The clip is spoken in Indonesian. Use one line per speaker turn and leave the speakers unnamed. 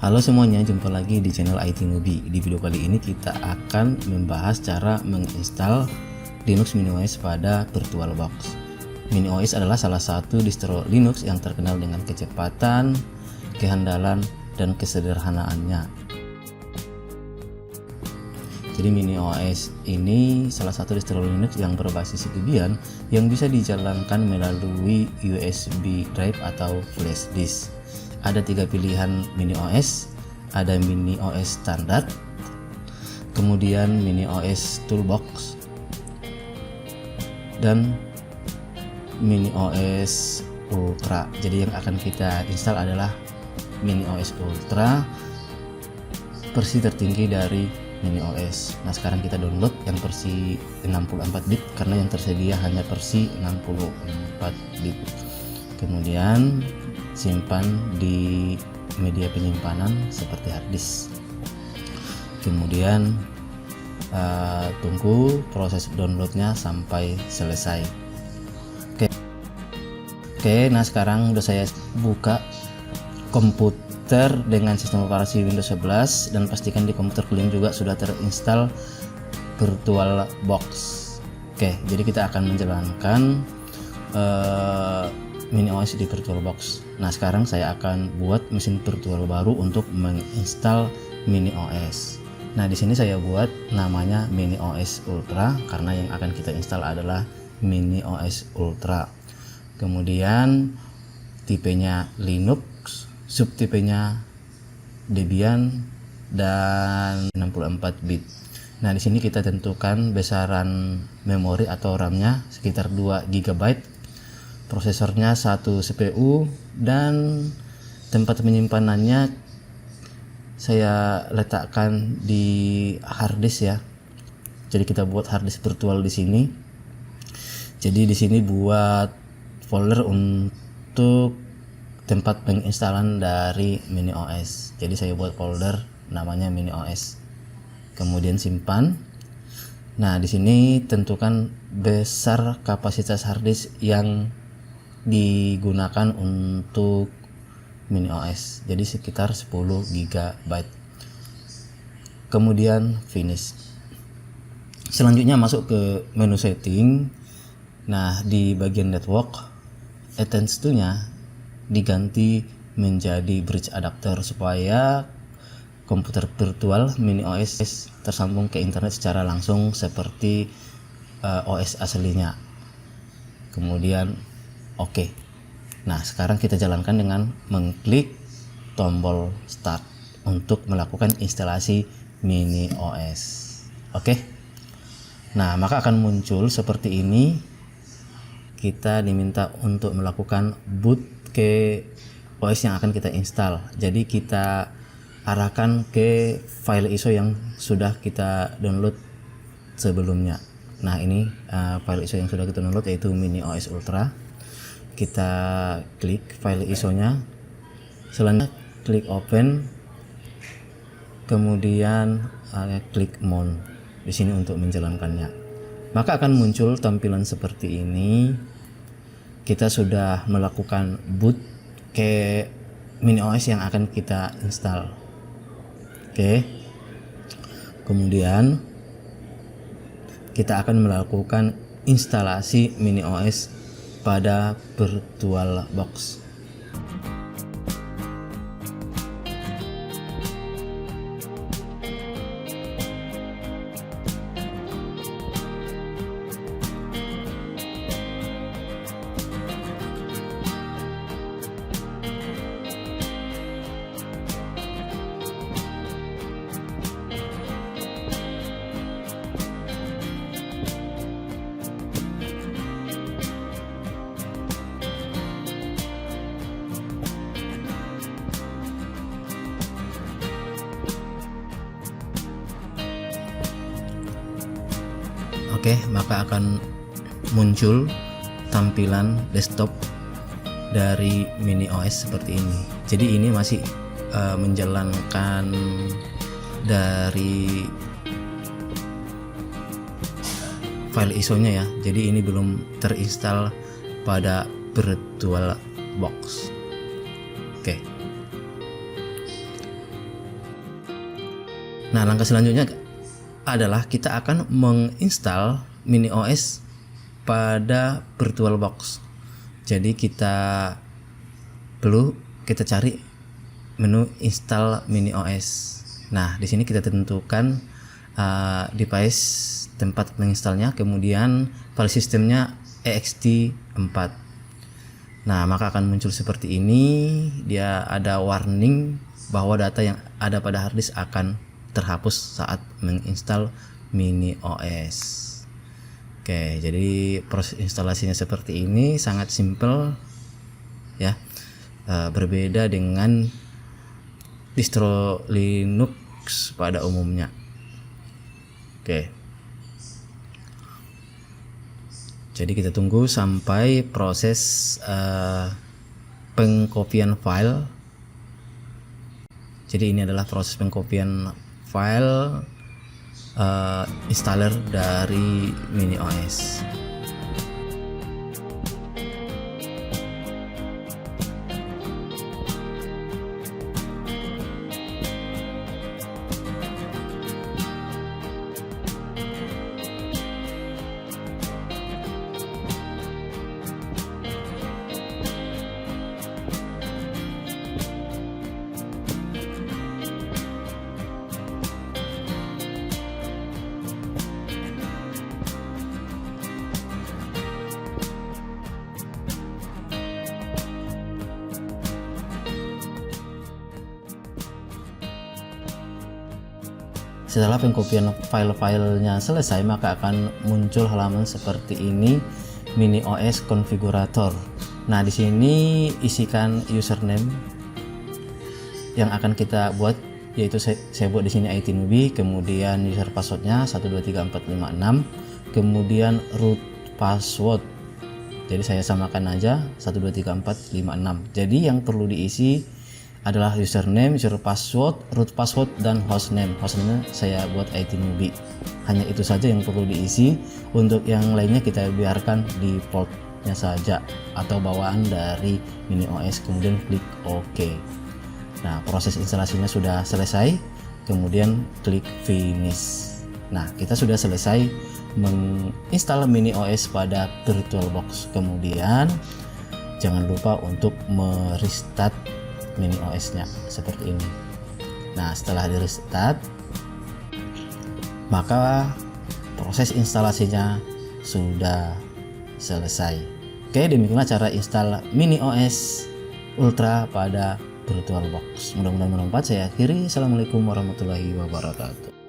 Halo semuanya, jumpa lagi di channel IT Newbie. Di video kali ini kita akan membahas cara menginstal Linux MiniOS pada VirtualBox. MiniOS adalah salah satu distro Linux yang terkenal dengan kecepatan, kehandalan, dan kesederhanaannya. Jadi MiniOS ini salah satu distro Linux yang berbasis Debian yang bisa dijalankan melalui USB drive atau flash disk. Ada 3 pilihan MiniOS, ada MiniOS standar, kemudian MiniOS Toolbox, dan MiniOS Ultra. Jadi yang akan kita install adalah MiniOS Ultra, versi tertinggi dari MiniOS. Nah, sekarang kita download yang versi 64 bit karena yang tersedia hanya versi 64 bit. Kemudian simpan di media penyimpanan seperti harddisk. Kemudian tunggu proses downloadnya sampai selesai. Oke, nah sekarang udah saya buka komputer dengan sistem operasi Windows 11 dan pastikan di komputer kalian juga sudah terinstall VirtualBox. Oke, jadi kita akan menjalankan MiniOS di VirtualBox. Nah, sekarang saya akan buat mesin virtual baru untuk menginstal MiniOS. Nah, di sini saya buat namanya MiniOS Ultra karena yang akan kita install adalah MiniOS Ultra. Kemudian tipenya Linux, subtipenya Debian dan 64 bit. Nah, di sini kita tentukan besaran memori atau RAM-nya sekitar 2 GB. Prosesornya 1 CPU dan tempat penyimpanannya saya letakkan di harddisk ya. Jadi kita buat harddisk virtual di sini. Jadi di sini buat folder untuk tempat penginstalan dari MiniOS. Jadi saya buat folder namanya MiniOS. Kemudian simpan. Nah, di sini tentukan besar kapasitas harddisk yang digunakan untuk MiniOS, jadi sekitar 10 GB. Kemudian finish. Selanjutnya masuk ke menu setting. Nah, di bagian network Ethernet nya diganti menjadi bridge adapter supaya komputer virtual MiniOS tersambung ke internet secara langsung seperti OS aslinya. Kemudian Oke. Nah, sekarang kita jalankan dengan mengklik tombol start untuk melakukan instalasi MiniOS. Oke. Nah, maka akan muncul seperti ini. Kita diminta untuk melakukan boot ke OS yang akan kita install. Jadi kita arahkan ke file ISO yang sudah kita download sebelumnya. Nah, ini file ISO yang sudah kita download yaitu MiniOS Ultra. Kita klik file ISO-nya, selanjutnya klik open, kemudian klik mount di sini untuk menjalankannya. Maka akan muncul tampilan seperti ini. Kita sudah melakukan boot ke MiniOS yang akan kita install. Oke. Kemudian kita akan melakukan instalasi MiniOS pada VirtualBox. Oke, maka akan muncul tampilan desktop dari MiniOS seperti ini. Jadi ini masih menjalankan dari file ISO-nya ya. Jadi ini belum terinstall pada VirtualBox. Oke. Nah, langkah selanjutnya adalah kita akan menginstal MiniOS pada VirtualBox. Jadi kita cari menu install MiniOS. Nah, di sini kita tentukan device tempat menginstalnya, kemudian file sistemnya ext4. Nah, maka akan muncul seperti ini. Dia ada warning bahwa data yang ada pada harddisk akan terhapus saat menginstal MiniOS. Oke, jadi proses instalasinya seperti ini, sangat simple ya. Berbeda dengan distro Linux pada umumnya. Oke. Jadi kita tunggu sampai proses pengkopian file. Jadi ini adalah proses pengkopian file installer dari MiniOS. Setelah pengkopian file-filenya selesai, maka akan muncul halaman seperti ini, MiniOS Configurator. Nah, di sini isikan username yang akan kita buat, yaitu saya buat di sini IT newbie, kemudian user passwordnya 123456, kemudian root password. Jadi saya samakan aja 123456. Jadi yang perlu diisi adalah username, user password, root password, dan hostname. Hostname saya buat IT newbie. Hanya itu saja yang perlu diisi. Untuk yang lainnya kita biarkan defaultnya saja atau bawaan dari MiniOS. Kemudian klik OK. Nah, proses instalasinya sudah selesai. Kemudian klik finish. Nah, kita sudah selesai menginstal MiniOS pada VirtualBox. Kemudian jangan lupa untuk merestart MiniOS-nya seperti ini. Nah, setelah di restart, maka proses instalasinya sudah selesai. Oke, demikianlah cara install MiniOS Ultra pada VirtualBox. Mudah-mudahan bermanfaat. Saya akhiri. Assalamualaikum warahmatullahi wabarakatuh.